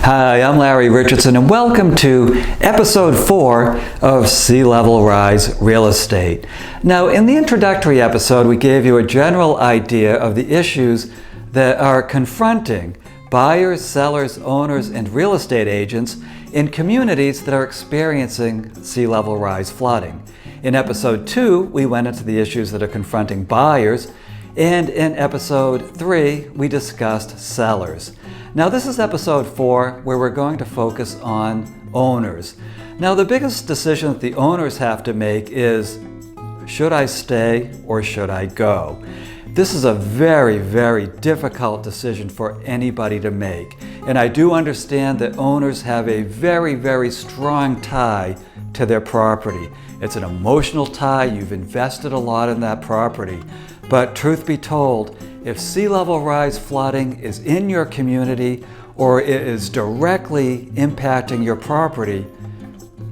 Hi, I'm Larry Richardson and welcome to episode 4 of Sea Level Rise Real Estate. Now, in the introductory episode, we gave you a general idea of the issues that are confronting buyers, sellers, owners, and real estate agents in communities that are experiencing sea level rise flooding. In episode 2, we went into the issues that are confronting buyers, and in episode 3, we discussed sellers. Now this is episode 4, where we're going to focus on owners. Now the biggest decision that the owners have to make is, should I stay or should I go? This is a very, very difficult decision for anybody to make. And I do understand that owners have a very, very strong tie to their property. It's an emotional tie. You've invested a lot in that property. But truth be told, if sea level rise flooding is in your community or it is directly impacting your property,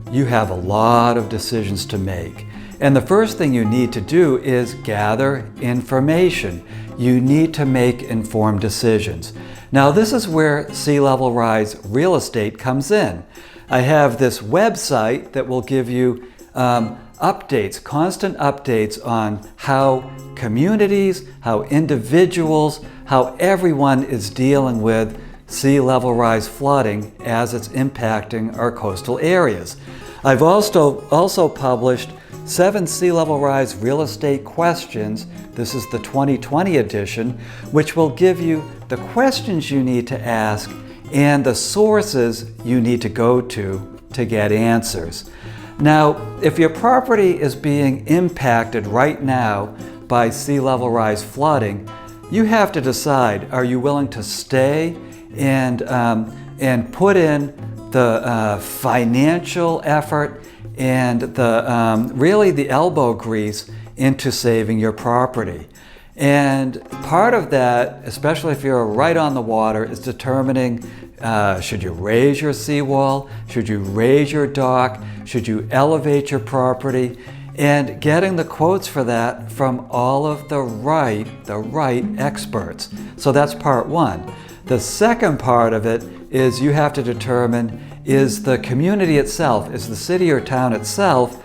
you have a lot of decisions to make. And the first thing you need to do is gather information. You need to make informed decisions. Now this is where sea level rise real estate comes in. I have this website that will give you updates, constant updates on how communities, how individuals, how everyone is dealing with sea level rise flooding as it's impacting our coastal areas. I've also published 7 sea level rise real estate questions. This is the 2020 edition, which will give you the questions you need to ask and the sources you need to go to get answers. Now, if your property is being impacted right now by sea level rise flooding, you have to decide, are you willing to stay and put in the financial effort and really the elbow grease into saving your property? And part of that, especially if you're right on the water, is determining should you raise your seawall, should you raise your dock, should you elevate your property, and getting the quotes for that from all of the right experts. So that's part one. The second part of it is you have to determine, is the community itself, is the city or town itself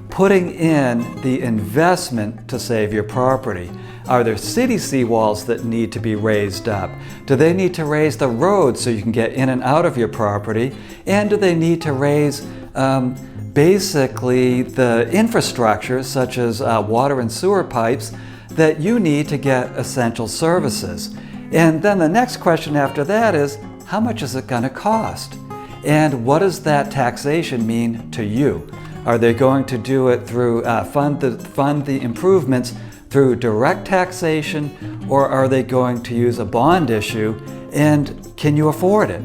putting in the investment to save your property? Are there city seawalls that need to be raised up? Do they need to raise the roads so you can get in and out of your property? And do they need to raise basically the infrastructure, such as water and sewer pipes, that you need to get essential services? And then the next question after that is, how much is it going to cost? And what does that taxation mean to you? Are they going to do it through fund the improvements through direct taxation, or are they going to use a bond issue, and can you afford it?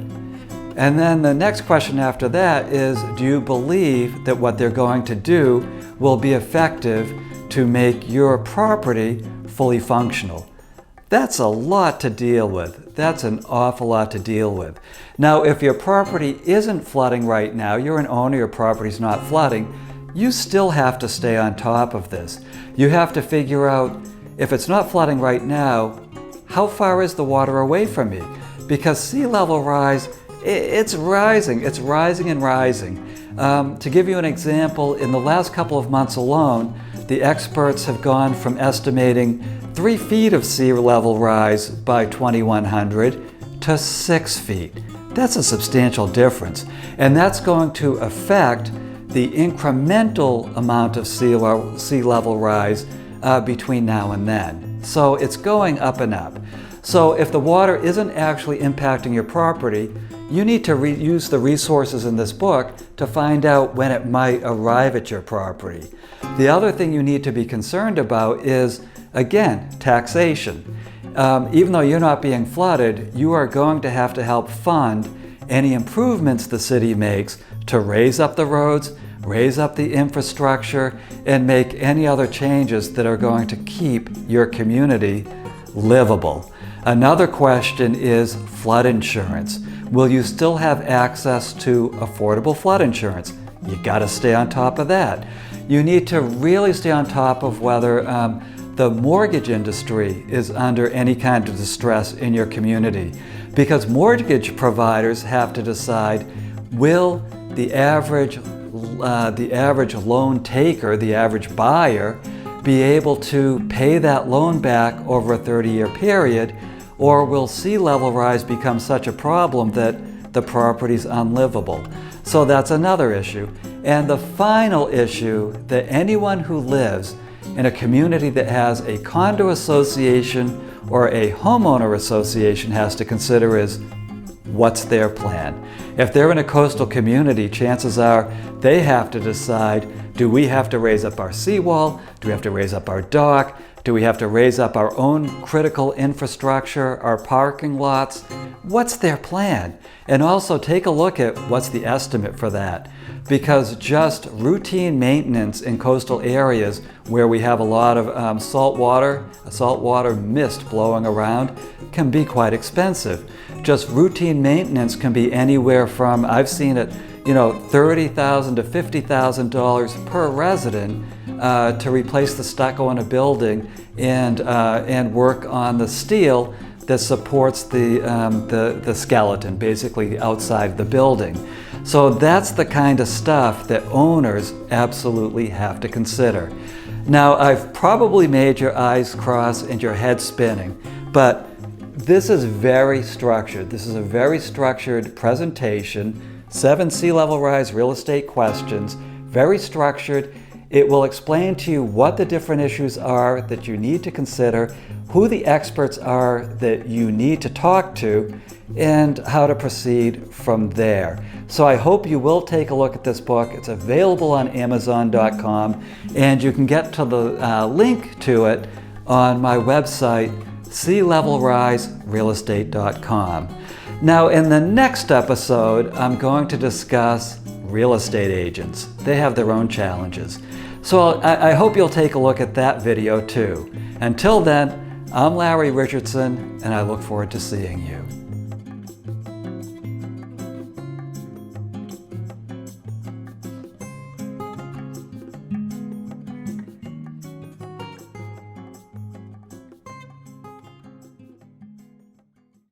And then the next question after that is, do you believe that what they're going to do will be effective to make your property fully functional? That's a lot to deal with. That's an awful lot to deal with. Now, if your property isn't flooding right now, you're an owner, your property's not flooding, you still have to stay on top of this. You have to figure out, if it's not flooding right now, how far is the water away from me? Because sea level rise, it's rising and rising. To give you an example, in the last couple of months alone, the experts have gone from estimating 3 feet of sea level rise by 2100 to 6 feet. That's a substantial difference. And that's going to affect the incremental amount of sea level rise between now and then. So it's going up and up. So if the water isn't actually impacting your property, you need to use the resources in this book to find out when it might arrive at your property. The other thing you need to be concerned about is, again, taxation. Even though you're not being flooded, you are going to have to help fund any improvements the city makes to raise up the roads, raise up the infrastructure, and make any other changes that are going to keep your community livable. Another question is flood insurance. Will you still have access to affordable flood insurance? You got to stay on top of that. You need to really stay on top of whether the mortgage industry is under any kind of distress in your community, because mortgage providers have to decide, will the average loan taker, the average buyer, be able to pay that loan back over a 30-year period, or will sea level rise become such a problem that the property's unlivable? So that's another issue. And the final issue that anyone who lives in a community that has a condo association or a homeowner association has to consider is, what's their plan? If they're in a coastal community, chances are they have to decide, do we have to raise up our seawall? Do we have to raise up our dock? Do we have to raise up our own critical infrastructure, our parking lots? What's their plan? And also take a look at what's the estimate for that. Because just routine maintenance in coastal areas where we have a lot of saltwater mist blowing around can be quite expensive. Just routine maintenance can be anywhere from, I've seen it, $30,000 to $50,000 per resident to replace the stucco in a building and work on the steel that supports the skeleton, basically the outside of the building. So that's the kind of stuff that owners absolutely have to consider. Now, I've probably made your eyes cross and your head spinning, but this is very structured. This is a very structured presentation, 7 sea level rise real estate questions, very structured. It will explain to you what the different issues are that you need to consider, who the experts are that you need to talk to, and how to proceed from there. So I hope you will take a look at this book. It's available on Amazon.com, and you can get to the link to it on my website, sealevelriserealestate.com. Now, in the next episode, I'm going to discuss real estate agents. They have their own challenges. So I hope you'll take a look at that video too. Until then, I'm Larry Richardson, and I look forward to seeing you.